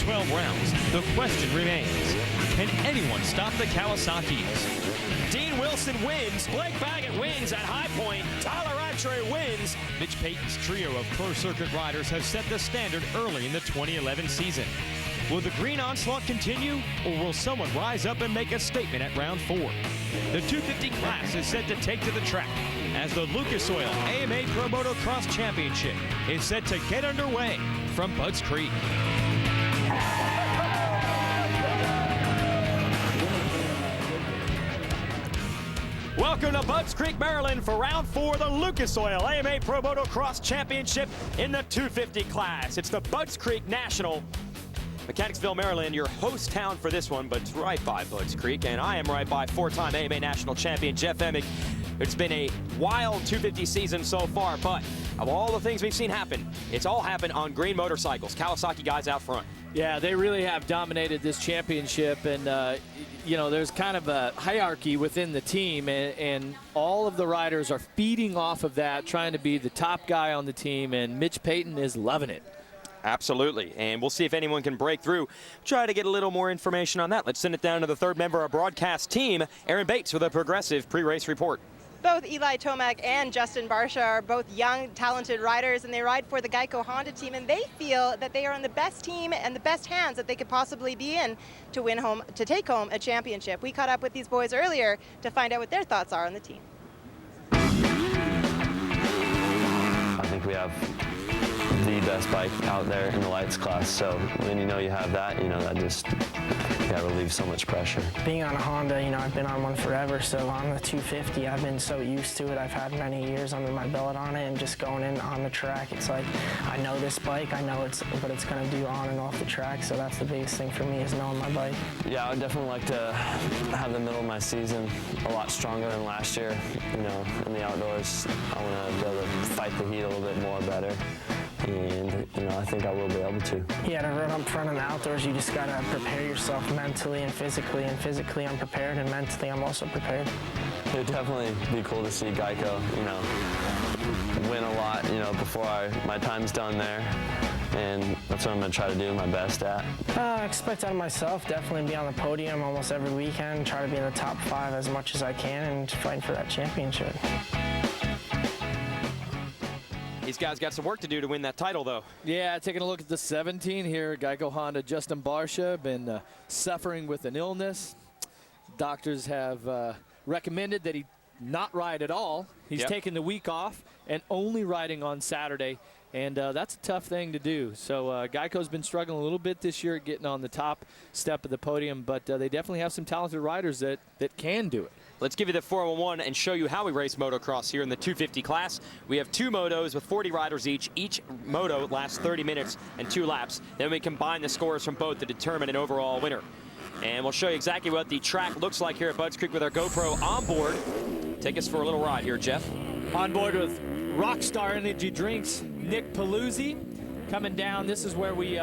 12 rounds, the question remains, can anyone stop the Kawasaki's? Dean Wilson wins, Blake Baggett wins at High Point, Tyler Rattray wins. Mitch Payton's trio of Pro Circuit riders have set the standard early in the 2011 season. Will the green onslaught continue, or will someone rise up and make a statement at round 4? The 250 class is set to take to the track as the Lucas Oil AMA Pro Motocross Championship is set to get underway from Budds Creek. Welcome to Budds Creek, Maryland for round 4 of the Lucas Oil AMA Pro Motocross Championship in the 250 class. It's the Budds Creek National. Mechanicsville, Maryland, your host town for this one, but it's right by Budds Creek, and I am right by 4-time AMA National Champion Jeff Emig. It's been a wild 250 season so far, but of all the things we've seen happen, it's all happened on green motorcycles. Kawasaki guys out front. Yeah, they really have dominated this championship, and you know, there's kind of a hierarchy within the team, and all of the riders are feeding off of that, trying to be the top guy on the team, and Mitch Payton is loving it. Absolutely, and we'll see if anyone can break through. Try to get a little more information on that. Let's send it down to the third member of our broadcast team, Aaron Bates, with a Progressive pre-race report. Both Eli Tomac and Justin Barcia are both young, talented riders, and they ride for the Geico Honda team, and they feel that they are on the best team and the best hands that they could possibly be in to win home, to take home a championship. We caught up with these boys earlier to find out what their thoughts are on the team. I think we have the best bike out there in the lights class, so when you know you have that, you know, that just relieves so much pressure. Being on a Honda, you know, I've been on one forever, so on the 250, I've been so used to it. I've had many years under my belt on it, and just going in on the track, it's like, I know this bike, I know what it's going to do on and off the track, so that's the biggest thing for me, is knowing my bike. Yeah, I would definitely like to have the middle of my season a lot stronger than last year. You know, in the outdoors, I want to be able to fight the heat a little bit more better. And, you know, I think I will be able to. Yeah, to run up front in the outdoors, you just got to prepare yourself mentally and physically. And physically, I'm prepared, and mentally, I'm also prepared. It would definitely be cool to see Geico, you know, win a lot, you know, before my time's done there. And that's what I'm going to try to do my best at. I expect out of myself, definitely be on the podium almost every weekend, try to be in the top 5 as much as I can, and fight for that championship. These guys got some work to do to win that title, though. Yeah, taking a look at the 17 here, Geico Honda, Justin Barcia, been suffering with an illness. Doctors have recommended that he not ride at all. He's taking the week off and only riding on Saturday, and that's a tough thing to do. So Geico's been struggling a little bit this year at getting on the top step of the podium, but they definitely have some talented riders that can do it. Let's give you the 401 and show you how we race motocross here in the 250 class. We have 2 motos with 40 riders each. Each moto lasts 30 minutes and 2 laps. Then we combine the scores from both to determine an overall winner. And we'll show you exactly what the track looks like here at Budds Creek with our GoPro on board. Take us for a little ride here, Jeff. On board with Rockstar Energy Drinks, Nick Paluzzi. Coming down, this is where we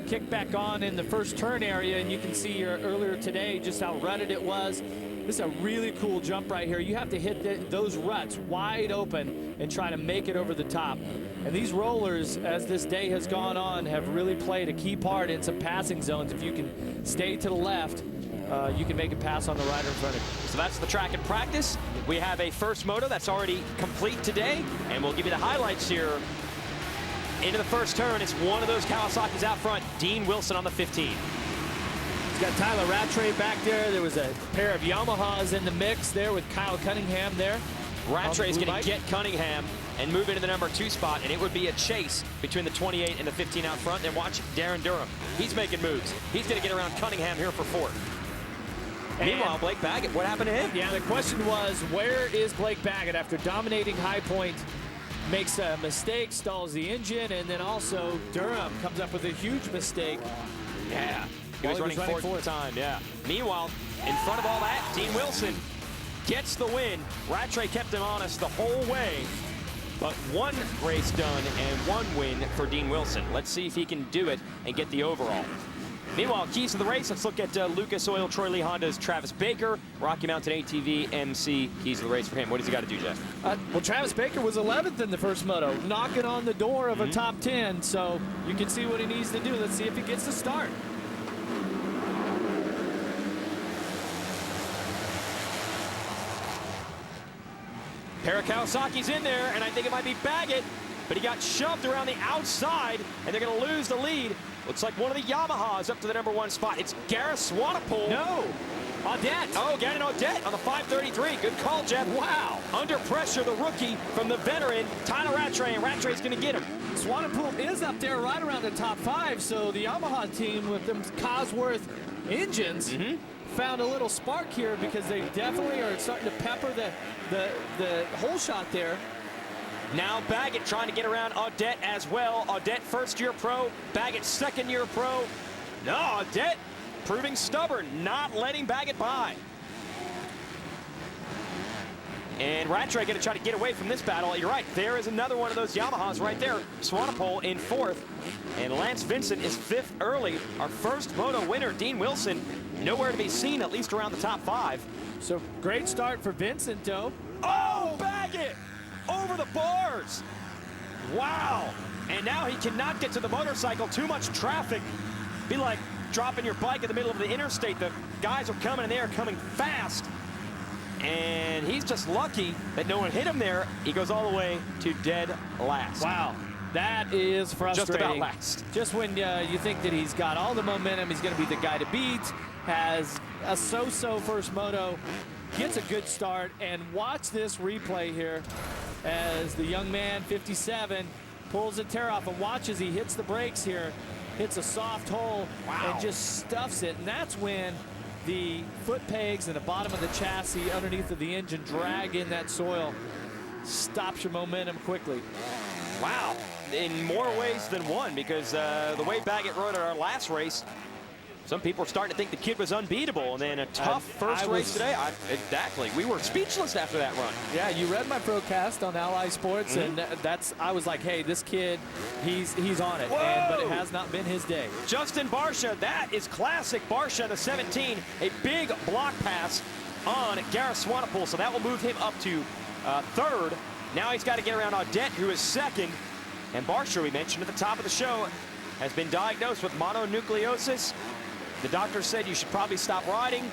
kick back on in the first turn area, and you can see here earlier today just how rutted it was. This is a really cool jump right here. You have to hit those ruts wide open and try to make it over the top. And these rollers, as this day has gone on, have really played a key part in some passing zones. If you can stay to the left, you can make a pass on the rider in front of you. So that's the track in practice. We have a first moto that's already complete today, and we'll give you the highlights here. Into the first turn, it's one of those Kawasaki's out front, Dean Wilson on the 15. He's got Tyler Rattray back there. There was a pair of Yamahas in the mix there with Kyle Cunningham there. Rattray's going to get Cunningham and move into the number 2 spot, and it would be a chase between the 28 and the 15 out front. Then watch Darren Durham. He's making moves. He's going to get around Cunningham here for 4th. Meanwhile, Blake Baggett, what happened to him? Yeah, the question was, where is Blake Baggett after dominating High Point? Makes a mistake, stalls the engine, and then also Durham comes up with a huge mistake. Yeah. He was running fourth time, yeah. Meanwhile, in front of all that, Dean Wilson gets the win. Rattray kept him honest the whole way, but 1 race done and 1 win for Dean Wilson. Let's see if he can do it and get the overall. Meanwhile, keys to the race, let's look at Lucas Oil, Troy Lee Honda's Travis Baker, Rocky Mountain ATV MC, keys to the race for him. What does he got to do, Jeff? Well, Travis Baker was 11th in the first moto, knocking on the door of a top 10, so you can see what he needs to do. Let's see if he gets the start. Pair of Kawasaki's in there, and I think it might be Baggett, but he got shoved around the outside, and they're going to lose the lead. Looks like one of the Yamahas up to the #1 spot. It's Gareth Swanepoel. No, Audette. Oh, Gannon Audette on the 533. Good call, Jeff. Wow. Under pressure, the rookie from the veteran, Tyler Rattray, and Rattray's going to get him. Swanepoel is up there right around the top 5, so the Yamaha team with them Cosworth engines found a little spark here because they definitely are starting to pepper the hole shot there. Now Baggett trying to get around Audette as well. Audette first-year pro, Baggett second-year pro. No, Audette proving stubborn, not letting Baggett by. And Rattray going to try to get away from this battle. You're right, there is another one of those Yamahas right there. Swanepoel in 4th, and Lance Vincent is 5th early. Our first moto winner, Dean Wilson, nowhere to be seen, at least around the top 5. So great start for Vincent, though. Oh, Baggett! Over the bars. Wow. And now he cannot get to the motorcycle. Too much traffic. Be like dropping your bike in the middle of the interstate. The guys are coming and they are coming fast. And he's just lucky that no one hit him there. He goes all the way to dead last. Wow. That is frustrating. Just about last. Just when you think that he's got all the momentum, he's going to be the guy to beat, has a so-so first moto, gets a good start, and watch this replay here as the young man, 57, pulls the tear off and watch as he hits the brakes here, hits a soft hole, and just stuffs it. And that's when the foot pegs and the bottom of the chassis underneath of the engine drag in that soil. Stops your momentum quickly. Wow. In more ways than one, because the way Baggett rode at our last race, some people are starting to think the kid was unbeatable, and then a tough first race today. Exactly. We were speechless after that run. Yeah, you read my procast on Ally Sports, and I was like, hey, this kid, he's on it. But it has not been his day. Justin Barcia, that is classic Barcia, the 17. A big block pass on Gareth Swanepoel, so that will move him up to 3rd. Now he's got to get around Audette, who is 2nd. And Barcia, we mentioned at the top of the show, has been diagnosed with mononucleosis. The doctor said you should probably stop riding,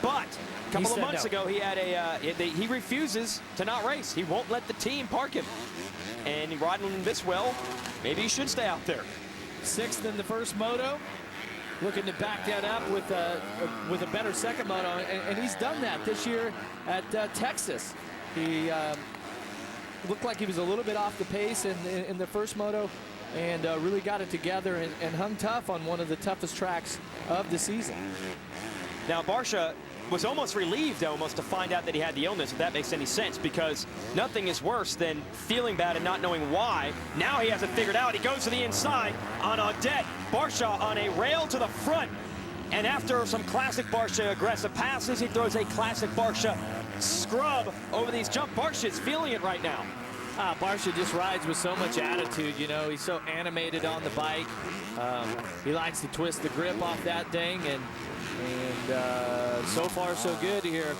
but a couple of months ago he had he refuses to not race. He won't let the team park him. And riding this well, maybe he should stay out there. 6th in the first moto, looking to back that up with a better second moto, and he's done that this year at Texas. He looked like he was a little bit off the pace in the first moto, and really got it together and hung tough on one of the toughest tracks of the season. Now Barcia was almost relieved to find out that he had the illness, if that makes any sense, because nothing is worse than feeling bad and not knowing why. Now he has it figured out. He goes to the inside on Audette. Barcia on a rail to the front, and after some classic Barcia aggressive passes, he throws a classic Barcia scrub over these jump. Barcia's feeling it right now. Barcia just rides with so much attitude, you know. He's so animated on the bike. He likes to twist the grip off that thing, and so far so good here.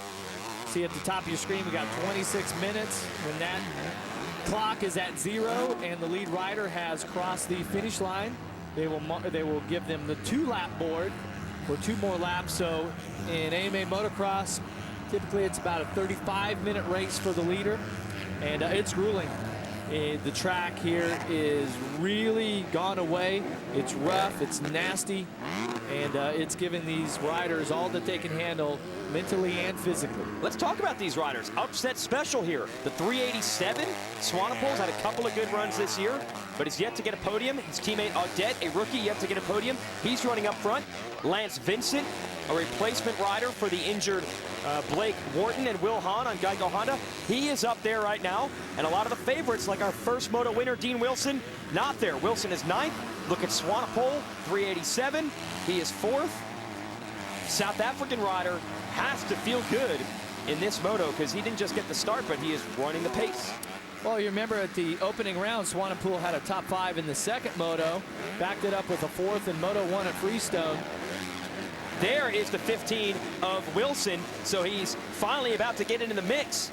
See at the top of your screen, we got 26 minutes. When that clock is at 0 and the lead rider has crossed the finish line, they will give them the 2-lap board for 2 more laps. So in AMA Motocross, typically it's about a 35-minute race for the leader. And it's grueling. The track here is really gone away. It's rough, it's nasty, and it's given these riders all that they can handle mentally and physically. Let's talk about these riders. Upset special here. The 387, Swanepoel's had a couple of good runs this year, but he's yet to get a podium. His teammate Audette, a rookie, yet to get a podium. He's running up front. Lance Vincent, a replacement rider for the injured Blake Wharton and Will Hahn on Geico Honda. He is up there right now, and a lot of the favorites, like our first moto winner, Dean Wilson, not there. Wilson is 9th. Look at Swanepoel, 387. He is 4th. South African rider has to feel good in this moto because he didn't just get the start, but he is running the pace. Well, you remember at the opening round, Swanepoel had a top 5 in the second moto, backed it up with a 4th in Moto 1 at Freestone. There is the 15 of Wilson, so he's finally about to get into the mix.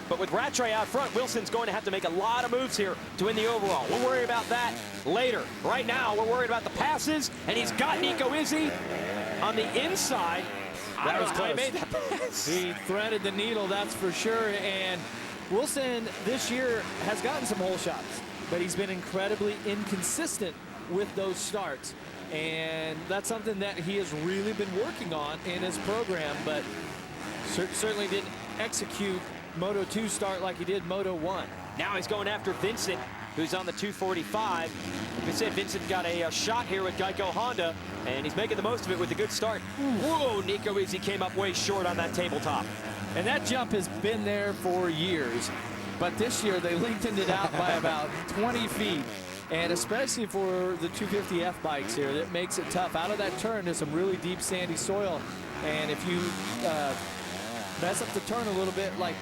But with Rattray out front, Wilson's going to have to make a lot of moves here to win the overall. We'll worry about that later. Right now, we're worried about the passes, and he's got Nico Izzi on the inside. That was close. He made that pass. He threaded the needle, that's for sure. And Wilson this year has gotten some hole shots, but he's been incredibly inconsistent with those starts. And that's something that he has really been working on in his program, but certainly didn't execute Moto 2 start like he did Moto 1. Now he's going after Vincent, who's on the 245. Like I said, Vincent got a shot here with Geico Honda, and he's making the most of it with a good start. Whoa, Nico Izzi came up way short on that tabletop. And that jump has been there for years, but this year they lengthened it out by about 20 feet. And especially for the 250F bikes here, that makes it tough. Out of that turn, there's some really deep sandy soil. And if you mess up the turn a little bit like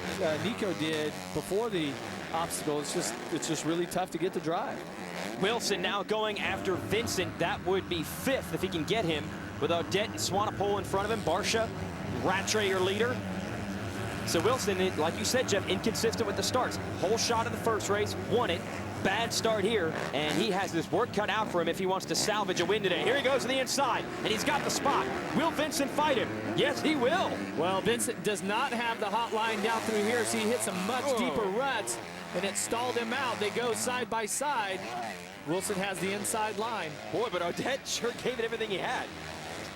Nico did before the obstacle, it's just really tough to get the drive. Wilson now going after Vincent. That would be 5th if he can get him, with Odette and Swanepoel in front of him. Barcia, Rattray, your leader. So Wilson, like you said, Jeff, inconsistent with the starts. Whole shot in the first race, won it. Bad start here, and he has this work cut out for him if he wants to salvage a win today. Here he goes to the inside, and he's got the spot. Will Vincent fight him? Yes, he will. Well, Vincent does not have the hot line down through here, so he hit some much deeper ruts, and it stalled him out. They go side by side. Wilson has the inside line. Boy, but Odette sure gave it everything he had.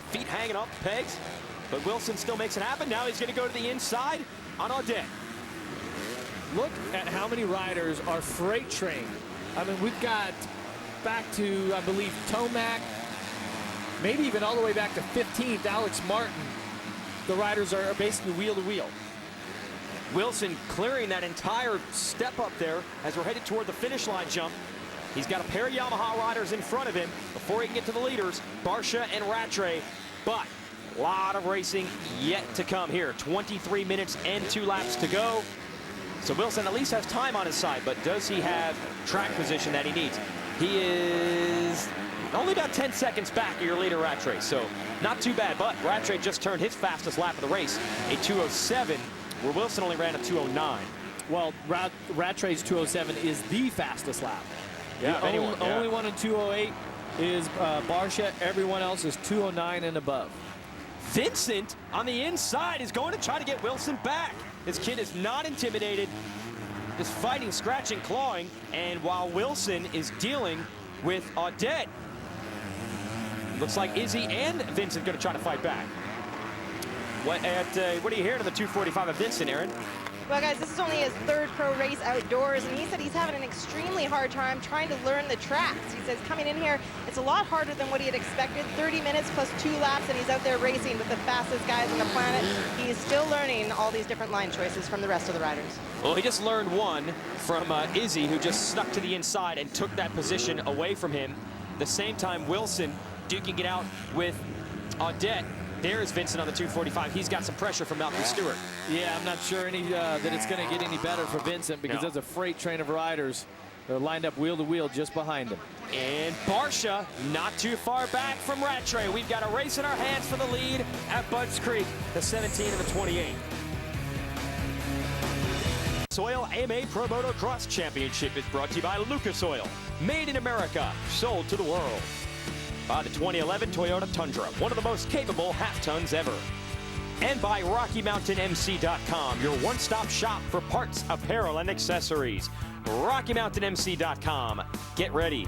Feet hanging off the pegs, but Wilson still makes it happen. Now he's going to go to the inside on Odette. Look at how many riders are freight trained. I mean, we've got back to, I believe, Tomac, maybe even all the way back to 15th, Alex Martin. The riders are basically wheel to wheel. Wilson clearing that entire step up there as we're headed toward the finish line jump. He's got a pair of Yamaha riders in front of him before he can get to the leaders, Barcia and Rattray. But a lot of racing yet to come here. 23 minutes and 2 laps to go. So Wilson at least has time on his side, but does he have track position that he needs? He is only about 10 seconds back of your leader, Rattray, so not too bad. But Rattray just turned his fastest lap of the race, a 2:07, where Wilson only ran a 2:09. Well, Rattray's 2:07 is the fastest lap. Yeah, only one in 2:08 is Barcia. Everyone else is 2:09 and above. Vincent on the inside is going to try to get Wilson back. This kid is not intimidated, just fighting, scratching, clawing, and while Wilson is dealing with Odette, looks like Izzy and Vincent going to try to fight back. What are you hearing of the 245 of Vincent, Aaron? Well, guys, this is only his 3rd pro race outdoors, and he said he's having an extremely hard time trying to learn the tracks. He says coming in here, it's a lot harder than what he had expected. 30 minutes plus 2 laps, and he's out there racing with the fastest guys on the planet. He is still learning all these different line choices from the rest of the riders. Well, he just learned one from Izzy, who just snuck to the inside and took that position away from him. At the same time, Wilson duking it out with Odette. There's Vincent on the 245. He's got some pressure from Malcolm Stewart. Yeah, I'm not sure that it's going to get any better for Vincent because there's a freight train of riders. They're lined up wheel to wheel just behind him. And Barcia not too far back from Rattray. We've got a race in our hands for the lead at Budds Creek, the 17 and the 28. Oil AMA Pro Motocross Championship is brought to you by Lucas Oil. Made in America, sold to the world. By the 2011 Toyota Tundra, one of the most capable half-tons ever. And by RockyMountainMC.com, your one-stop shop for parts, apparel, and accessories. RockyMountainMC.com. Get ready.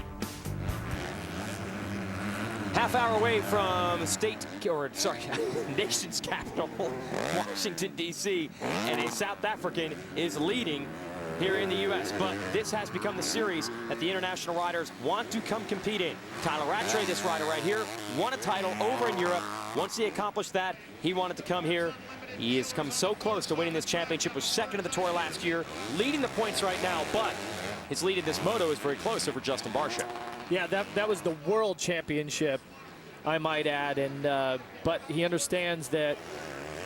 Half hour away from nation's capital, Washington, D.C., and a South African is leading here in the U.S., but this has become the series that the international riders want to come compete in. Tyler Rattray, this rider right here, won a title over in Europe. Once he accomplished that, he wanted to come here. He has come so close to winning this championship, was second in the Tour last year, leading the points right now, but his lead in this moto is very close over Justin Barcia. Yeah, that was the World Championship, I might add, and but he understands that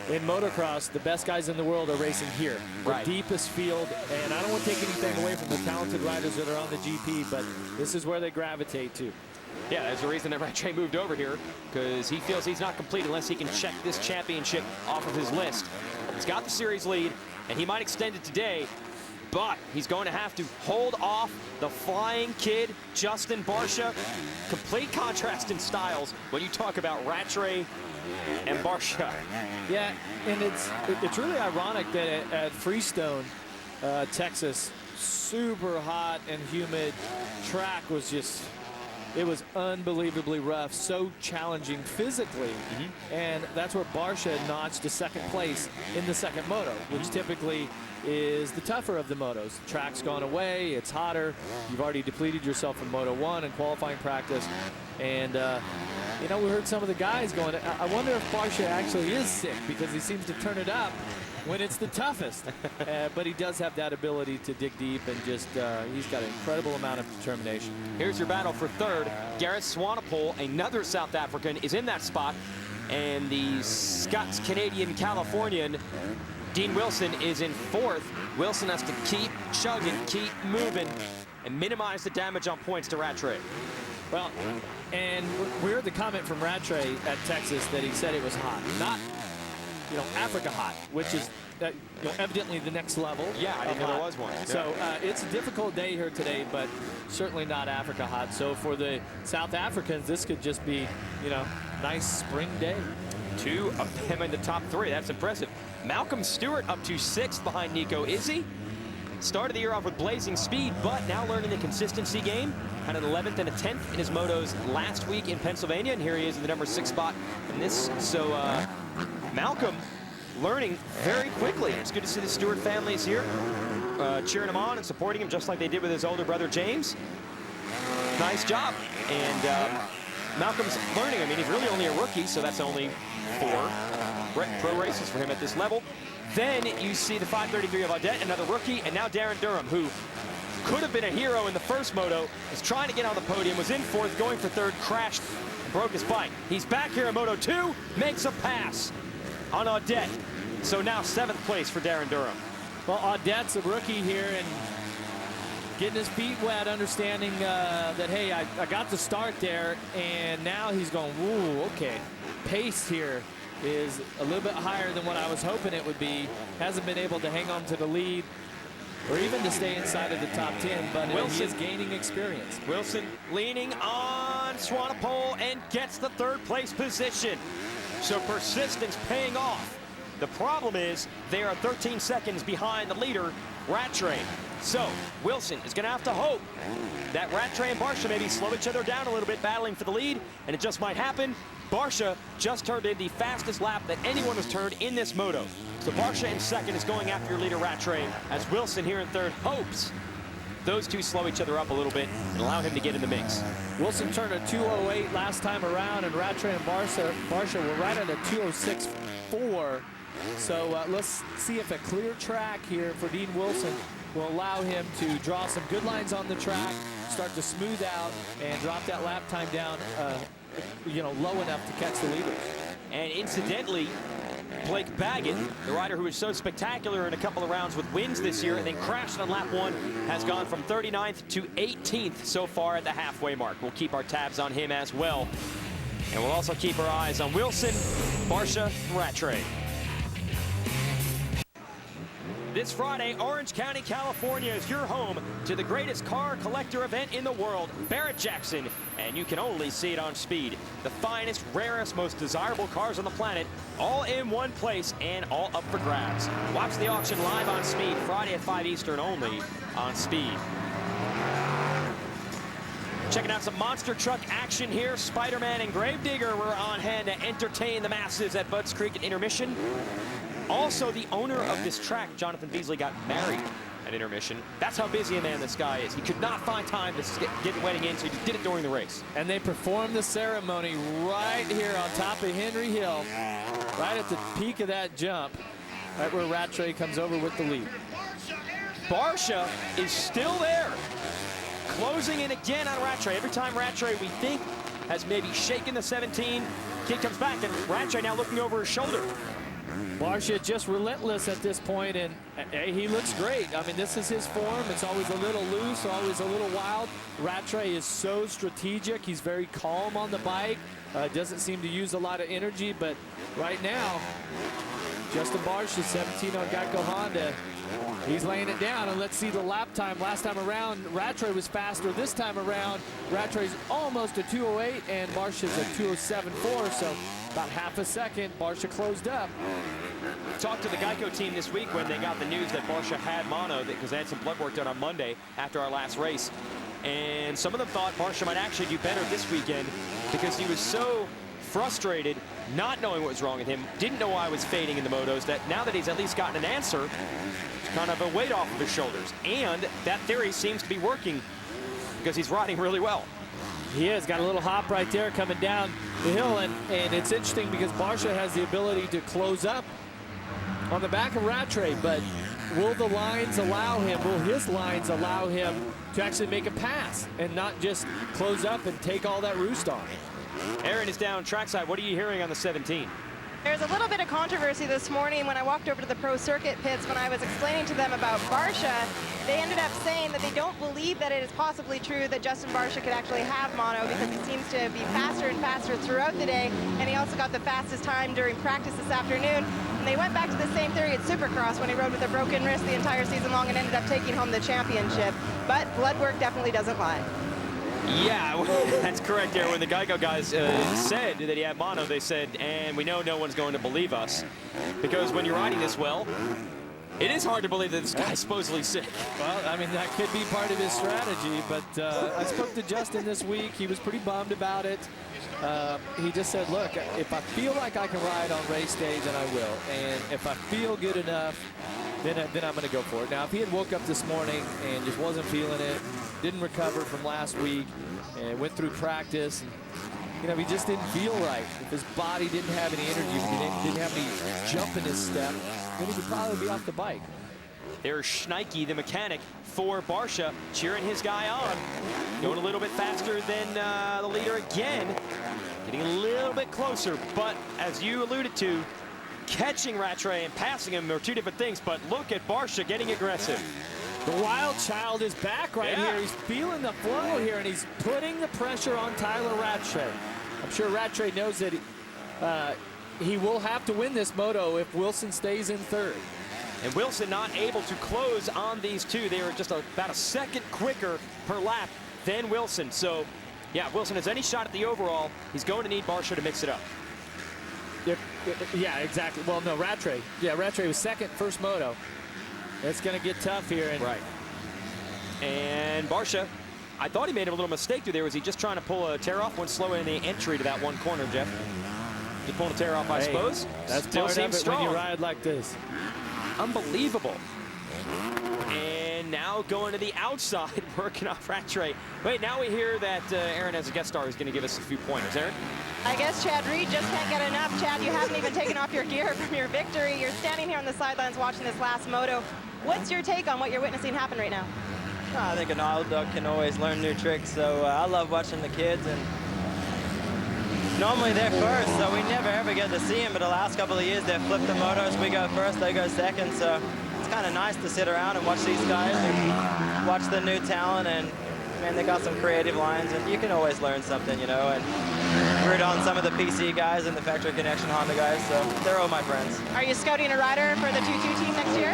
in motocross, the best guys in the world are racing here. Right. The deepest field, and I don't want to take anything away from the talented riders that are on the GP, but this is where they gravitate to. Yeah, there's a reason that Rattray moved over here, because he feels he's not complete unless he can check this championship off of his list. He's got the series lead, and he might extend it today, but he's going to have to hold off the flying kid, Justin Barcia. Complete contrast in styles when you talk about Rattray and Barcia. Yeah, and it's really ironic that at Freestone, Texas, super hot and humid, track was just, it was unbelievably rough, so challenging physically. And that's where Barcia notched a second place in the second moto, which typically is the tougher of the motos. Track's gone away, it's hotter, you've already depleted yourself in Moto 1 and qualifying practice. And you know, we heard some of the guys going, I wonder if Barcia actually is sick, because he seems to turn it up when it's the toughest. But he does have that ability to dig deep, and just he's got an incredible amount of determination. Here's your battle for third. Gareth Swanepoel, another South African, is in that spot. And the Scots-Canadian-Californian Dean Wilson is in fourth. Wilson has to keep chugging, keep moving, and minimize the damage on points to Rattray. Well, and we heard the comment from Rattray at Texas that he said it was hot. Not, you know, Africa hot, which is you know, evidently the next level. Yeah, I didn't know there was one. So it's a difficult day here today, but certainly not Africa hot. So for the South Africans, this could just be, you know, nice spring day. Two of them in the top three. That's impressive. Malcolm Stewart up to sixth behind Nico Izzy. Started the year off with blazing speed, but now learning the consistency game. Had an 11th and a 10th in his motos last week in Pennsylvania, and here he is in the number 6 spot in this. So Malcolm learning very quickly. It's good to see the Stewart families here cheering him on and supporting him, just like they did with his older brother James. Nice job. And Malcolm's learning. I mean, he's really only a rookie, so that's only 4 pro races for him at this level. Then you see the 533 of Audette, another rookie, and now Darren Durham, who could have been a hero in the first moto, is trying to get on the podium, was in fourth, going for third, crashed, broke his bike. He's back here in Moto 2, makes a pass on Audette. So now 7th place for Darren Durham. Well, Audette's a rookie here and getting his feet wet, understanding that, hey, I got the start there, and now he's going, ooh, okay. Pace here is a little bit higher than what I was hoping it would be. Hasn't been able to hang on to the lead or even to stay inside of the top 10, but he is gaining experience. Wilson leaning on Swanepoel and gets the 3rd place position. So persistence paying off. The problem is they are 13 seconds behind the leader, Rattray. So Wilson is going to have to hope that Rattray and Barcia maybe slow each other down a little bit, battling for the lead, and it just might happen. Barcia just turned in the fastest lap that anyone has turned in this moto. So Barcia in second is going after your leader Rattray, as Wilson here in third hopes those two slow each other up a little bit and allow him to get in the mix. Wilson turned a 2:08 last time around, and Rattray and Barcia were right at a 2:06.4. So let's see if a clear track here for Dean Wilson will allow him to draw some good lines on the track, start to smooth out, and drop that lap time down you know, low enough to catch the leader. And incidentally, Blake Baggett, the rider who was so spectacular in a couple of rounds with wins this year and then crashed on lap 1, has gone from 39th to 18th so far at the halfway mark. We'll keep our tabs on him as well. And we'll also keep our eyes on Wilson, Barcia, Rattray. This Friday, Orange County, California is your home to the greatest car collector event in the world, Barrett-Jackson, and you can only see it on Speed. The finest, rarest, most desirable cars on the planet, all in one place and all up for grabs. Watch the auction live on Speed, Friday at 5 Eastern only on Speed. Checking out some monster truck action here. Spider-Man and Gravedigger were on hand to entertain the masses at Budds Creek at intermission. Also, the owner of this track, Jonathan Beasley, got married at intermission. That's how busy a man this guy is. He could not find time to get wedding in, so he did it during the race. And they performed the ceremony right here on top of Henry Hill, right at the peak of that jump, right where Rattray comes over with the lead. Barcia is still there, closing in again on Rattray. Every time Rattray, we think, has maybe shaken the 17, kid comes back, and Rattray now looking over his shoulder. Barcia just relentless at this point, and he looks great. I mean, this is his form. It's always a little loose, always a little wild. Rattray is so strategic. He's very calm on the bike. Doesn't seem to use a lot of energy, but right now, Justin Barcia, 17 on Geico Honda. He's laying it down, and let's see the lap time. Last time around, Rattray was faster. This time around, Rattray's almost a 2:08, and Barcia's a 2:07.4, so about half a second. Barcia closed up. Talked to the Geico team this week when they got the news that Barcia had mono, because they had some blood work done on Monday after our last race. And some of them thought Barcia might actually do better this weekend because he was so frustrated, not knowing what was wrong with him, didn't know why I was fading in the motos, that now that he's at least gotten an answer, it's kind of a weight off of his shoulders. And that theory seems to be working because he's riding really well. He has got a little hop right there coming down the hill, and it's interesting because Barcia has the ability to close up on the back of Rattray, but will the lines allow him, will his lines allow him to actually make a pass and not just close up and take all that roost on? Aaron is down trackside. What are you hearing on the 17? There's a little bit of controversy this morning when I walked over to the pro circuit pits. When I was explaining to them about Barcia, they ended up saying that they don't believe that it is possibly true that Justin Barcia could actually have mono because he seems to be faster and faster throughout the day, and he also got the fastest time during practice this afternoon. And they went back to the same theory at Supercross when he rode with a broken wrist the entire season long and ended up taking home the championship. But blood work definitely doesn't lie. Yeah, that's correct there. When the Geico guys said that he had mono, they said, and we know no one's going to believe us. Because when you're riding this well, it is hard to believe that this guy's supposedly sick. Well, I mean, that could be part of his strategy, but I spoke to Justin this week. He was pretty bummed about it. He just said, look, if I feel like I can ride on race day, then I will. And if I feel good enough, then I'm going to go for it. Now, if he had woke up this morning and just wasn't feeling it, didn't recover from last week, and went through practice, and, you know, he just didn't feel right. If his body didn't have any energy, if he didn't have any jump in his step, then he would probably be off the bike. There's Schneike, the mechanic for Barcia, cheering his guy on. Going a little bit faster than the leader again. Getting a little bit closer, but as you alluded to, catching Rattray and passing him are two different things, but look at Barcia getting aggressive. The wild child is back right here. He's feeling the flow here, and he's putting the pressure on Tyler Rattray. I'm sure Rattray knows that he will have to win this moto if Wilson stays in third. And Wilson not able to close on these two. They were just about a second quicker per lap than Wilson. So, yeah, Wilson has any shot at the overall, he's going to need Barcia to mix it up. Yeah, exactly. Well, no, Rattray. Yeah, Rattray was second, first moto. It's going to get tough here. And right. And Barcia, I thought he made a little mistake through there. Was he just trying to pull a tear off when slow in the entry to that one corner, Jeff? Just pulling a tear off, I suppose. That's still part of it strong when you ride like this. Unbelievable. And now going to the outside, working off Rattray. Wait, now we hear that Aaron, as a guest star, is going to give us a few pointers. Aaron? I guess Chad Reed just can't get enough. Chad, you haven't even taken off your gear from your victory. You're standing here on the sidelines watching this last moto. What's your take on what you're witnessing happen right now? I think an old dog can always learn new tricks, so I love watching the kids. And normally they're first, so we never ever get to see them, but the last couple of years they've flipped the motos. We go first, they go second, so it's kind of nice to sit around and watch these guys and watch the new talent. And man, they got some creative lines, and you can always learn something, you know. And root on some of the PC guys and the Factory Connection Honda guys, so they're all my friends. Are you scouting a rider for the 2-2 team next year?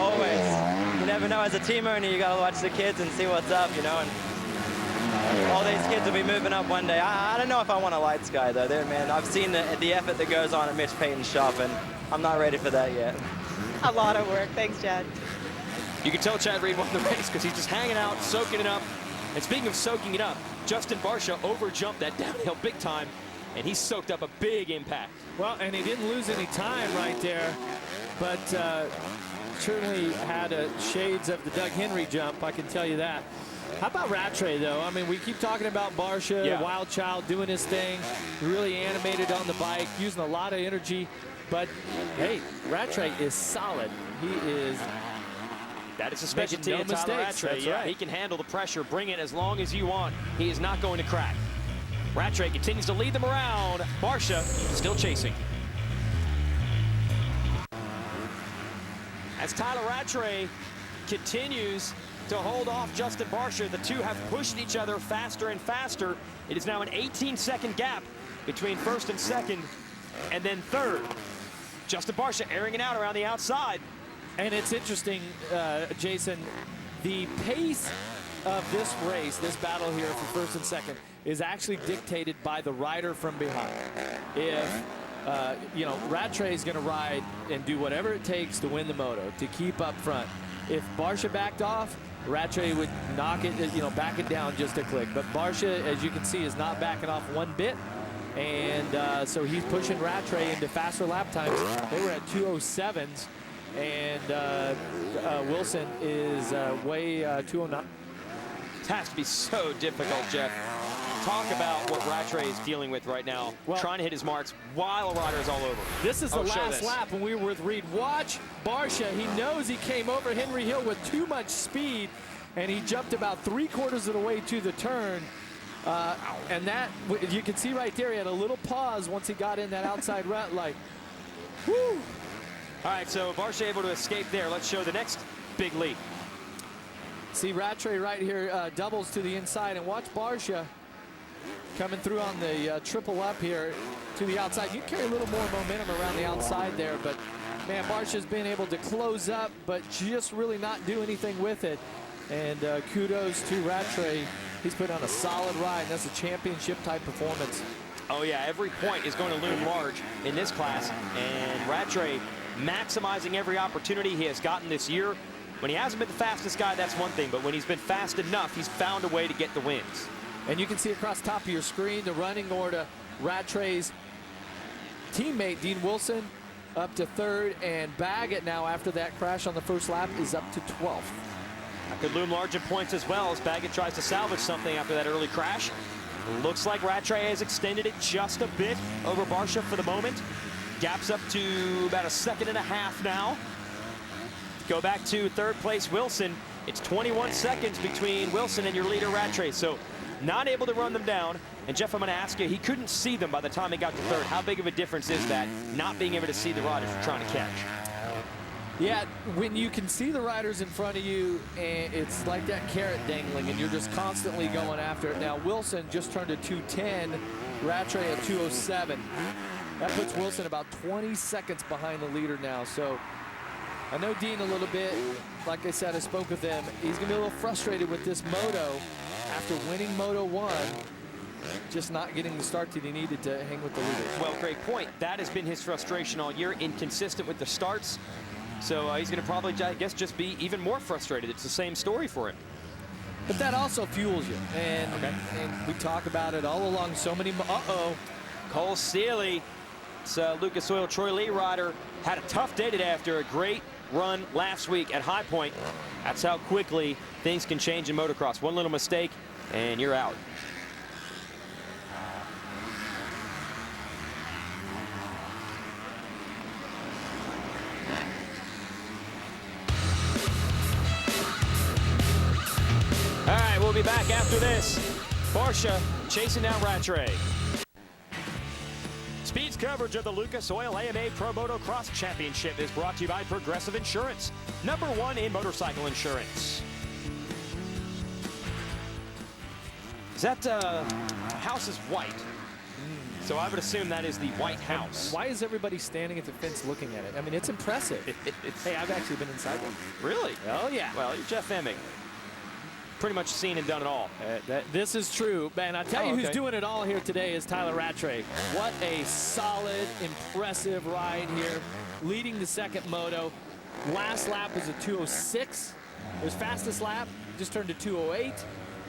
Always. You never know. As a team owner, you got to watch the kids and see what's up, you know. And all these kids will be moving up one day. I don't know if I want a lights guy, though. There, man, I've seen the effort that goes on at Mitch Payton's shop, and I'm not ready for that yet. A lot of work. Thanks, Chad. You can tell Chad Reed won the race because he's just hanging out, soaking it up. And speaking of soaking it up, Justin Barcia overjumped that downhill big time, and he soaked up a big impact. Well, and he didn't lose any time right there, but certainly had shades of the Doug Henry jump, I can tell you that. How about Rattray, though? I mean, we keep talking about Barcia, wild child, doing his thing, really animated on the bike, using a lot of energy. But, hey, Rattray is solid. He is... That is a specialty of Tyler Rattray. Yeah, right. He can handle the pressure, bring it as long as you want. He is not going to crack. Rattray continues to lead them around. Barcia still chasing. as Tyler Rattray continues to hold off Justin Barcia. The two have pushed each other faster and faster. It is now an 18-second gap between first and second, and then third. Justin Barcia airing it out around the outside. And it's interesting, Jason, the pace of this race, this battle here for first and second, is actually dictated by the rider from behind. If you know, Rattray is going to ride and do whatever it takes to win the moto, to keep up front. If Barcia backed off, Rattray would knock it, you know, back it down just a click. But Barcia, as you can see, is not backing off one bit. And so he's pushing Rattray into faster lap times. They were at 2:07s, and Wilson is way 2:09. It has to be so difficult, Jeff. Talk about what Rattray is dealing with right now, trying to hit his marks while a rider is all over. This is the last lap when we were with Reed. Watch Barcia. He knows he came over Henry Hill with too much speed, and he jumped about 3/4 of the way to the turn. And that, you can see right there, he had a little pause once he got in that outside rut, like, whoo. All right, so Barcia able to escape there. Let's show the next big leap. See Rattray right here, doubles to the inside, and watch Barcia coming through on the triple up here to the outside. You carry a little more momentum around the outside there, but man, Barcia's been able to close up, but just really not do anything with it. And kudos to Rattray. He's put on a solid ride, and that's a championship type performance. Oh yeah, every point is going to loom large in this class, and Rattray maximizing every opportunity he has gotten this year. When he hasn't been the fastest guy, that's one thing, but when he's been fast enough, he's found a way to get the wins. And you can see across the top of your screen the running order. Rattray's teammate, Dean Wilson, up to third, and Baggett now, after that crash on the first lap, is up to 12th. That could loom large in points as well as Baggett tries to salvage something after that early crash. Looks like Rattray has extended it just a bit over Barcia for the moment. Gap's up to about 1.5 seconds now. Go back to third place Wilson. It's 21 seconds between Wilson and your leader Rattray. So not able to run them down. And Jeff, I'm going to ask you, he couldn't see them by the time he got to third. How big of a difference is that, not being able to see the riders you're trying to catch? Yeah, when you can see the riders in front of you, and it's like that carrot dangling, and you're just constantly going after it. Now, Wilson just turned to 2:10, Rattray at 2:07. That puts Wilson about 20 seconds behind the leader now. So I know Dean a little bit. Like I said, I spoke with him. He's going to be a little frustrated with this moto after winning Moto 1. Just not getting the start that he needed to hang with the leader. Well, great point. That has been his frustration all year, inconsistent with the starts. So he's going to probably, I guess, just be even more frustrated. It's the same story for him. But that also fuels you. And, and we talk about it all along. So many, Cole Seeley, it's Lucas Oil Troy Lee rider, had a tough day today after a great run last week at High Point. That's how quickly things can change in motocross. One little mistake, and you're out. We'll be back after this. Barcia chasing down Rattray. Speed's coverage of the Lucas Oil AMA Pro Motocross Championship is brought to you by Progressive Insurance, #1 in motorcycle insurance. That house is white, so I would assume that is the White House. Why is everybody standing at the fence looking at it? I mean, it's impressive. Hey, I've actually been inside one. Really? Oh, yeah. Well, you're Jeff Emig. Pretty much seen and done it all. This is true, man. I tell you who's doing it all here today is Tyler Rattray. What a solid, impressive ride here, leading the second moto. Last lap was a 2:06. His fastest lap just turned to 2:08.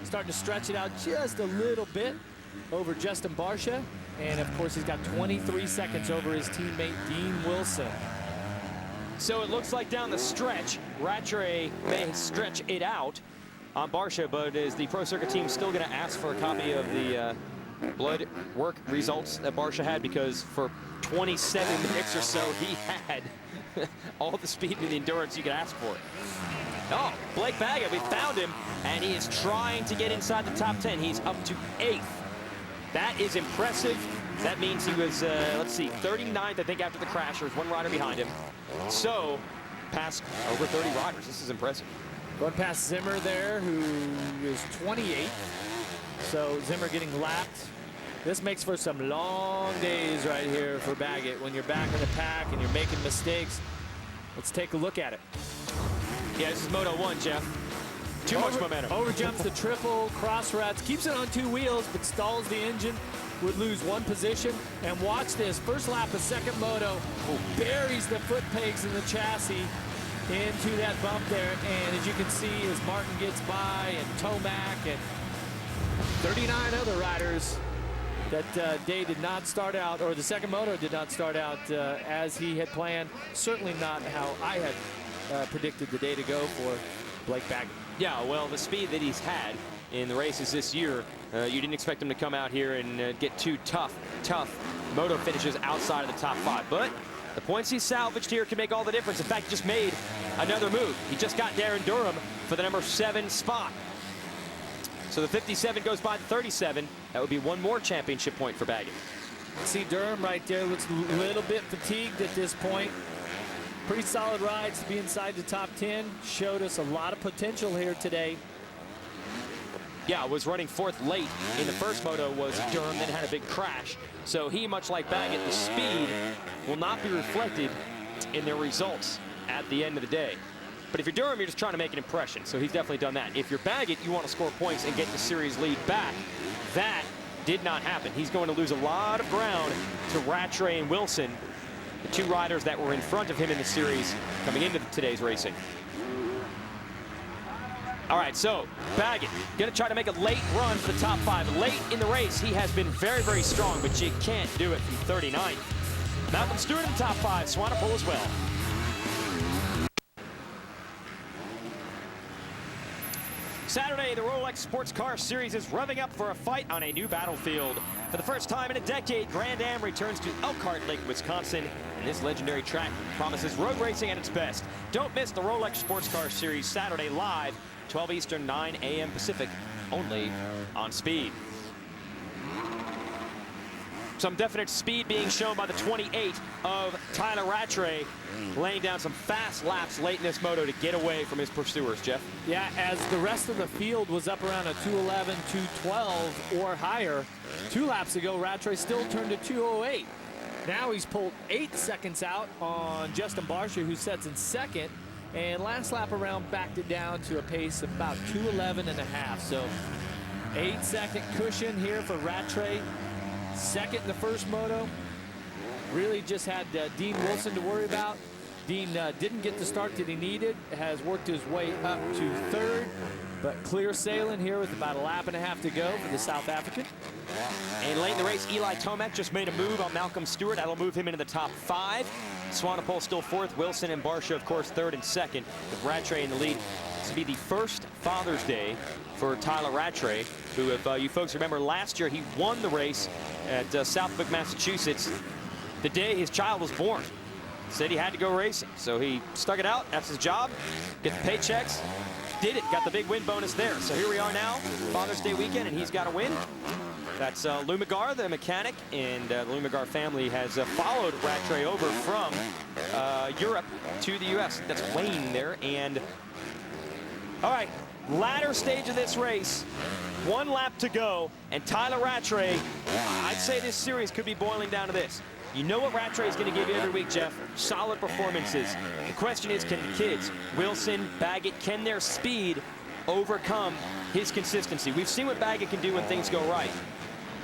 Starting to stretch it out just a little bit over Justin Barcia. And, of course, he's got 23 seconds over his teammate, Dean Wilson. So it looks like down the stretch, Rattray may stretch it out on Barcia, but is the Pro Circuit team still going to ask for a copy of the blood work results that Barcia had? Because for 27 minutes or so, he had all the speed and the endurance you could ask for. Oh, Blake Baggett, we found him, and he is trying to get inside the top 10. He's up to 8th. That is impressive. That means he was, let's see, 39th, I think, after the crash. There's one rider behind him. So past over 30 riders. This is impressive. Going past Zimmer there, who is 28. So Zimmer getting lapped. This makes for some long days right here for Baggett when you're back in the pack and you're making mistakes. Let's take a look at it. Yeah, this is Moto 1, Jeff. Too much momentum. Over jumps the triple, cross ruts, keeps it on 2 wheels, but stalls the engine, would lose 1 position. And watch this, first lap of second moto, buries the foot pegs in the chassis into that bump there. And as you can see, as Martin gets by and Tomac and 39 other riders, that day did not start out, or the second moto did not start out as he had planned. Certainly not how I had predicted the day to go for Blake Baggett. Yeah, well, the speed that he's had in the races this year, you didn't expect him to come out here and get 2 tough moto finishes outside of the top 5. But the points he salvaged here can make all the difference. In fact, he just made another move. He just got Darren Durham for the number 7 spot. So the 57 goes by the 37. That would be 1 more championship point for Baggett. See Durham right there, looks a little bit fatigued at this point. Pretty solid rides to be inside the top 10. Showed us a lot of potential here today. Yeah, was running 4th late in the first moto was Durham, then had a big crash. So he, much like Baggett, the speed will not be reflected in their results at the end of the day. But if you're Durham, you're just trying to make an impression. So he's definitely done that. If you're Baggett, you want to score points and get the series lead back. That did not happen. He's going to lose a lot of ground to Rattray and Wilson, the 2 riders that were in front of him in the series coming into today's racing. All right, so Baggett going to try to make a late run for the top 5. Late in the race, he has been very, very strong, but you can't do it from 39th. Malcolm Stewart in the top 5, Swanepoel as well. Saturday, the Rolex Sports Car Series is revving up for a fight on a new battlefield. For the first time in a decade, Grand Am returns to Elkhart Lake, Wisconsin, and this legendary track promises road racing at its best. Don't miss the Rolex Sports Car Series Saturday live, 12 Eastern, 9 a.m. Pacific, only on Speed. Some definite speed being shown by the 28 of Tyler Rattray, laying down some fast laps late in this moto to get away from his pursuers, Jeff. Yeah, as the rest of the field was up around a 211, 212 or higher. 2 laps ago, Rattray still turned to 208. Now he's pulled 8 seconds out on Justin Barcia, who sets in second. And last lap around backed it down to a pace of about 211 and a half. So 8-second cushion here for Rattray. Second in the first moto. Really just had Dean Wilson to worry about. Dean didn't get the start that he needed. Has worked his way up to 3rd. But clear sailing here with about a lap and a half to go for the South African. And late in the race, Eli Tomac just made a move on Malcolm Stewart. That'll move him into the top 5. Swanepoel still 4th. Wilson and Barcia, of course, 3rd and 2nd, with Rattray in the lead. This will be the first Father's Day for Tyler Rattray, who, if you folks remember, last year he won the race at Southwick, Massachusetts, the day his child was born. Said he had to go racing, so he stuck it out. That's his job. Get the paychecks. Did it. Got the big win bonus there. So here we are now, Father's Day weekend, and he's got a win. That's Lou McGar, the mechanic, and the Lou McGar family has followed Rattray over from Europe to the U.S. That's Wayne there. And all right, latter stage of this race, 1 lap to go, and Tyler Rattray, I'd say this series could be boiling down to this. You know what Rattray is going to give you every week, Jeff. Solid performances. The question is, can the kids, Wilson, Baggett, can their speed overcome his consistency? We've seen what Baggett can do when things go right,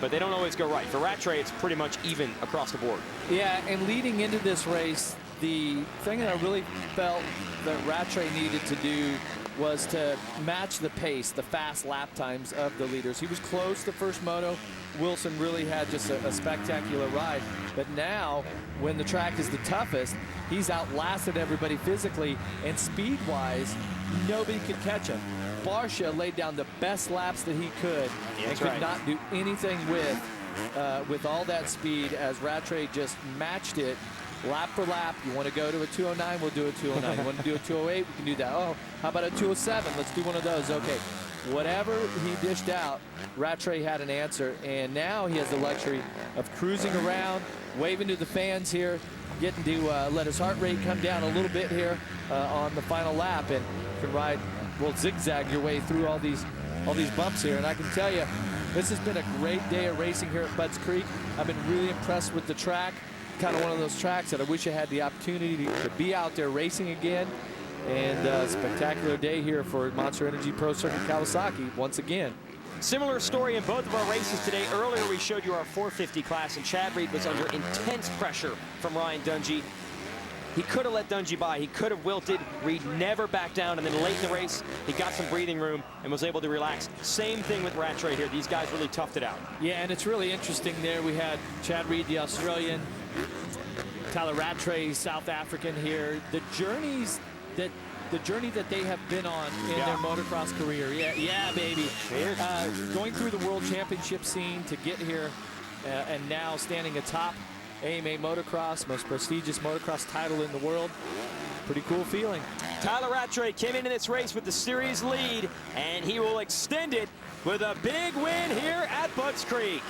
but they don't always go right. For Rattray, it's pretty much even across the board. Yeah, and leading into this race, the thing that I really felt that Rattray needed to do was to match the pace, the fast lap times of the leaders. He was close the first moto. Wilson really had just a spectacular ride. But now, when the track is the toughest, he's outlasted everybody physically, and speed-wise, nobody could catch him. Barcia laid down the best laps that he could, and could not do anything with all that speed, as Rattray just matched it lap for lap. You want to go to a 209, we'll do a 209. You want to do a 208, we can do that. Oh, how about a 207? Let's do one of those. Okay. Whatever he dished out, Rattray had an answer, and now he has the luxury of cruising around, waving to the fans here, getting to let his heart rate come down a little bit here on the final lap, and can ride, well, zigzag your way through all these bumps here. And I can tell you, this has been a great day of racing here at Budds Creek. I've been really impressed with the track. Kind of one of those tracks that I wish I had the opportunity to be out there racing again. And a spectacular day here for Monster Energy Pro Circuit Kawasaki once again. Similar story in both of our races today. Earlier we showed you our 450 class, and Chad Reed was under intense pressure from Ryan Dungey. He could have let Dungey by. He could have wilted. Reed never backed down, and then late in the race, he got some breathing room and was able to relax. Same thing with Rattray here. These guys really toughed it out. Yeah, and it's really interesting there. We had Chad Reed, the Australian, Tyler Rattray, South African here. The journey that they have been on in their motocross career. Yeah, baby. Going through the World Championship scene to get here and now standing atop AMA Motocross, most prestigious motocross title in the world. Pretty cool feeling. Tyler Rattray came into this race with the series lead, and he will extend it with a big win here at Budds Creek.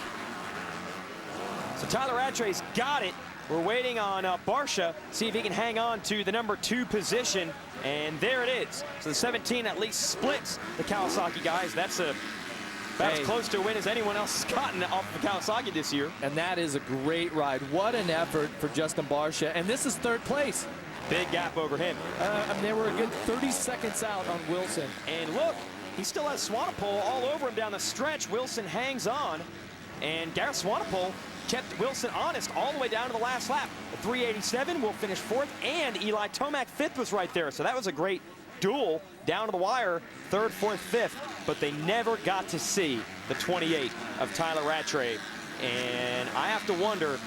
So Tyler Rattray's got it. We're waiting on Barcia, see if he can hang on to the #2 position, and there it is. So the 17 at least splits the Kawasaki guys. That's close to a win as anyone else has gotten off the Kawasaki this year. And that is a great ride. What an effort for Justin Barcia, and this is 3rd place. Big gap over him. They were a good 30 seconds out on Wilson. And look, he still has Swanepoel all over him down the stretch. Wilson hangs on, and Gareth Swanepoel kept Wilson honest all the way down to the last lap. The 387 will finish 4th, and Eli Tomac 5th was right there. So that was a great duel down to the wire, 3rd, 4th, 5th, but they never got to see the 28 of Tyler Rattray. And I have to wonder,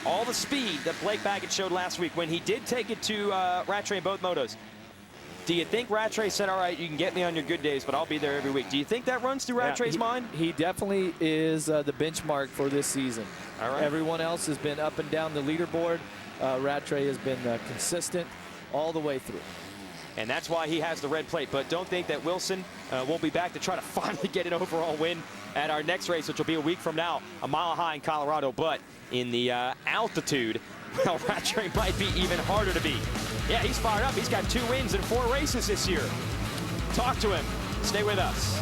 all the speed that Blake Baggett showed last week when he did take it to Rattray in both motos, do you think Rattray said, all right, you can get me on your good days, but I'll be there every week? Do you think that runs through Rattray's mind? He definitely is the benchmark for this season. All right. Everyone else has been up and down the leaderboard. Rattray has been consistent all the way through. And that's why he has the red plate. But don't think that Wilson won't be back to try to finally get an overall win at our next race, which will be a week from now, a mile high in Colorado. But in the altitude, well, Rattray might be even harder to beat. Yeah, he's fired up. He's got 2 wins in 4 races this year. Talk to him. Stay with us.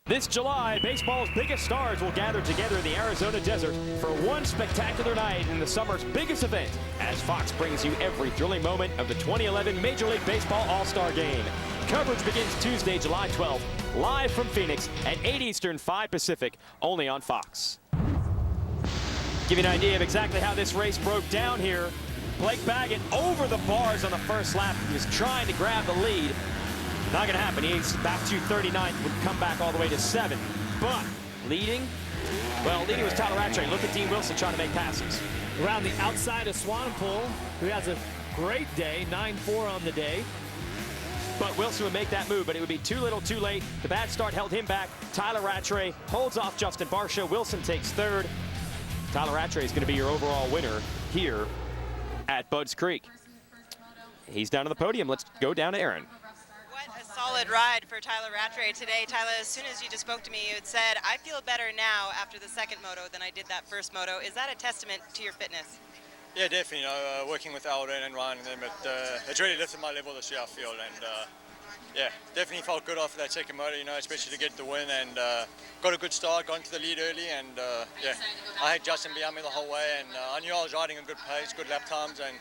This July, baseball's biggest stars will gather together in the Arizona desert for one spectacular night in the summer's biggest event, as Fox brings you every thrilling moment of the 2011 Major League Baseball All-Star Game. Coverage begins Tuesday, July 12th, live from Phoenix at 8 Eastern, 5 Pacific, only on Fox. Give you an idea of exactly how this race broke down here. Blake Baggett over the bars on the first lap. He was trying to grab the lead. Not going to happen. He's back to 39th, would come back all the way to 7th. But leading was Tyler Rattray. Look at Dean Wilson trying to make passes. Around the outside of Swanepoel, who has a great day, 9-4 on the day. But Wilson would make that move, but it would be too little, too late. The bad start held him back. Tyler Rattray holds off Justin Barcia. Wilson takes 3rd. Tyler Rattray is going to be your overall winner here at Budds Creek. He's down to the podium. Let's go down to Aaron. What a solid ride for Tyler Rattray today. Tyler, as soon as you just spoke to me, you had said, I feel better now after the 2nd moto than I did that 1st moto. Is that a testament to your fitness? Yeah, definitely. Working with Alden and Ryan and them, it's really lifted my level this year, I feel. And yeah, definitely felt good after that 2nd moto, especially to get the win, and got a good start, got into the lead early, and yeah, I had Justin behind me the whole way, and I knew I was riding a good pace, good lap times, and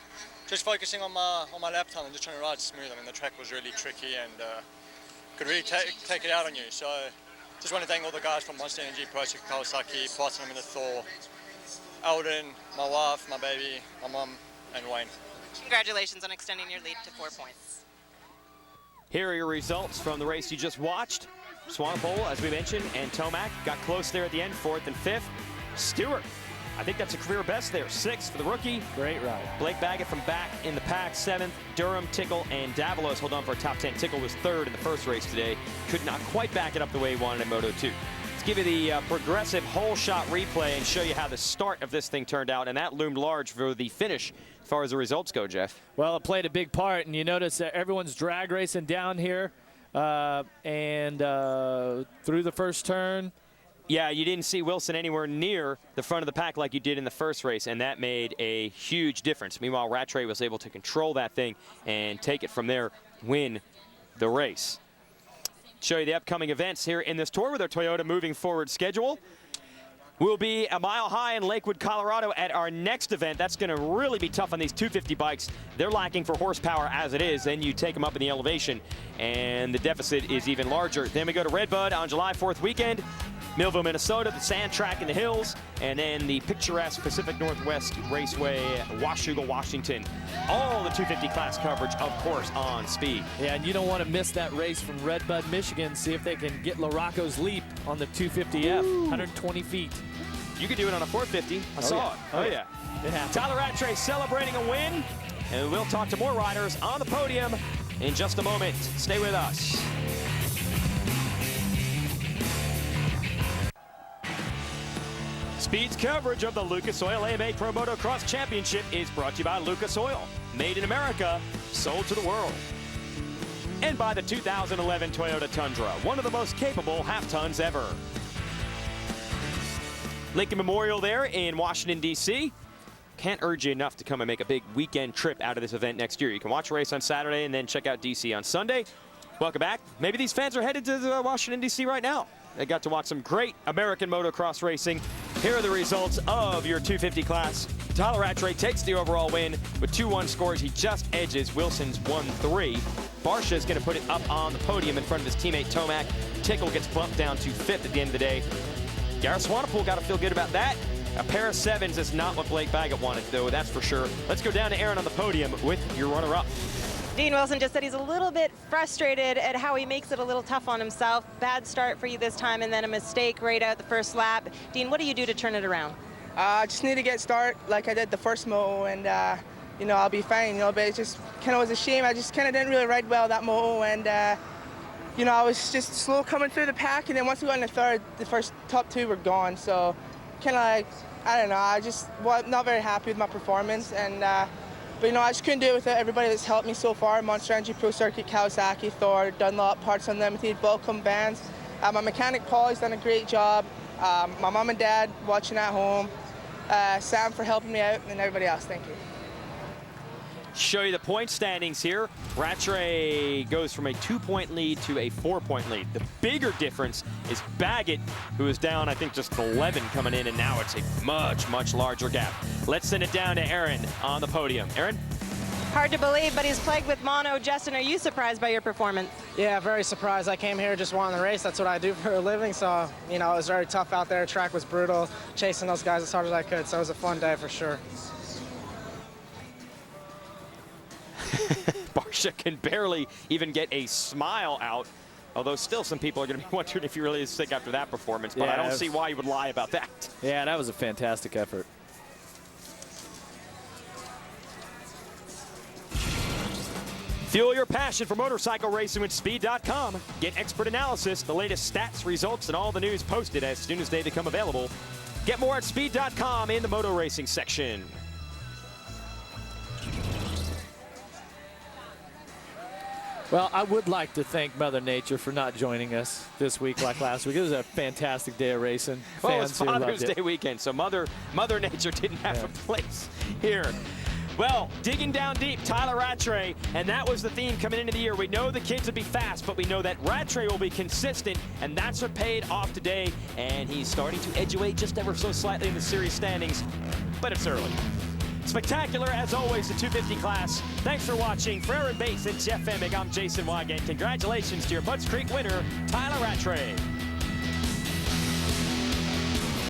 just focusing on my lap time and just trying to ride smooth. I mean, the track was really tricky and could really take it out on you. So just want to thank all the guys from Monster Energy Pro Circuit Kawasaki, Platinum in the Thor, Alden, my wife, my baby, my mum, and Wayne. Congratulations on extending your lead to 4 points. Here are your results from the race you just watched. Swanepoel, as we mentioned, and Tomac got close there at the end, 4th and 5th. Stewart, I think that's a career best there, 6th for the rookie. Great ride. Blake Baggett from back in the pack, 7th. Durham, Tickle, and Davalos hold on for a top 10. Tickle was 3rd in the first race today. Could not quite back it up the way he wanted in Moto 2. Let's give you the progressive whole shot replay and show you how the start of this thing turned out, and that loomed large for the finish as far as the results go, Jeff. Well, it played a big part, and you notice that everyone's drag racing down here and through the first turn. Yeah, you didn't see Wilson anywhere near the front of the pack like you did in the first race, and that made a huge difference. Meanwhile, Rattray was able to control that thing and take it from there, win the race. Show you the upcoming events here in this tour with our Toyota moving forward schedule. We'll be a mile high in Lakewood, Colorado at our next event. That's going to really be tough on these 250 bikes. They're lacking for horsepower as it is. Then you take them up in the elevation, and the deficit is even larger. Then we go to Redbud on July 4th weekend. Millville, Minnesota, the sand track in the hills, and then the picturesque Pacific Northwest Raceway, Washougal, Washington. All the 250 class coverage, of course, on Speed. Yeah, and you don't want to miss that race from Redbud, Michigan. See if they can get LaRocco's leap on the 250F, 120 feet. You could do it on a 450. I saw it. Oh, yeah. Tyler Rattray celebrating a win, and we'll talk to more riders on the podium in just a moment. Stay with us. Speed's coverage of the Lucas Oil AMA Pro Motocross Championship is brought to you by Lucas Oil. Made in America, sold to the world. And by the 2011 Toyota Tundra, one of the most capable half-tons ever. Lincoln Memorial there in Washington, D.C. Can't urge you enough to come and make a big weekend trip out of this event next year. You can watch a race on Saturday and then check out D.C. on Sunday. Welcome back. Maybe these fans are headed to Washington, D.C. right now. They got to watch some great American motocross racing. Here are the results of your 250 class. Tyler Rattray takes the overall win with 2-1 scores. He just edges Wilson's 1-3. Barcia is going to put it up on the podium in front of his teammate Tomac. Tickle gets bumped down to 5th at the end of the day. Gareth Swanepoel got to feel good about that. A pair of 7s is not what Blake Baggett wanted, though, that's for sure. Let's go down to Aaron on the podium with your runner-up. Dean Wilson just said he's a little bit frustrated at how he makes it a little tough on himself. Bad start for you this time and then a mistake right out the first lap. Dean, what do you do to turn it around? I just need to get started like I did the first moto, and you know, I'll be fine, you know, but it just kind of was a shame. I just kind of didn't really ride well that moto, and you know, I was just slow coming through the pack, and then once we got in the third, the first top 2 were gone, so kind of like, I don't know, I just was not very happy with my performance, and but you know, I just couldn't do it without everybody that's helped me so far. Monster Energy, Pro Circuit, Kawasaki, Thor, Dunlop, Parts Unlimited, Volcom Bands. My mechanic Paul's done a great job. My mom and dad watching at home. Sam for helping me out, and everybody else, thank you. Show you the point standings here. Rattray goes from a 2-point lead to a 4-point lead. The bigger difference is Baggett, who is down, I think, just 11 coming in, and now it's a much, much larger gap. Let's send it down to Aaron on the podium. Aaron? Hard to believe, but he's plagued with mono. Justin, are you surprised by your performance? Yeah, very surprised. I came here just wanting to race. That's what I do for a living, so, you know, it was very tough out there. Track was brutal, chasing those guys as hard as I could, so it was a fun day for sure. Barcia can barely even get a smile out, although still some people are going to be wondering if he really is sick after that performance, but yeah, I don't see why he would lie about that. Yeah, that was a fantastic effort. Fuel your passion for motorcycle racing with Speed.com. Get expert analysis, the latest stats, results, and all the news posted as soon as they become available. Get more at Speed.com in the moto racing section. Well, I would like to thank Mother Nature for not joining us this week like last week. It was a fantastic day of racing. Well, it was Father's Day weekend, so Mother Nature didn't have a place here. Well, digging down deep, Tyler Rattray, and that was the theme coming into the year. We know the kids will be fast, but we know that Rattray will be consistent, and that's what paid off today, and he's starting to edge away just ever so slightly in the series standings, but it's early. Spectacular, as always, the 250 class. Thanks for watching. For Aaron Bates and Jeff Emig, I'm Jason Wygant. Congratulations to your Budds Creek winner, Tyler Rattray.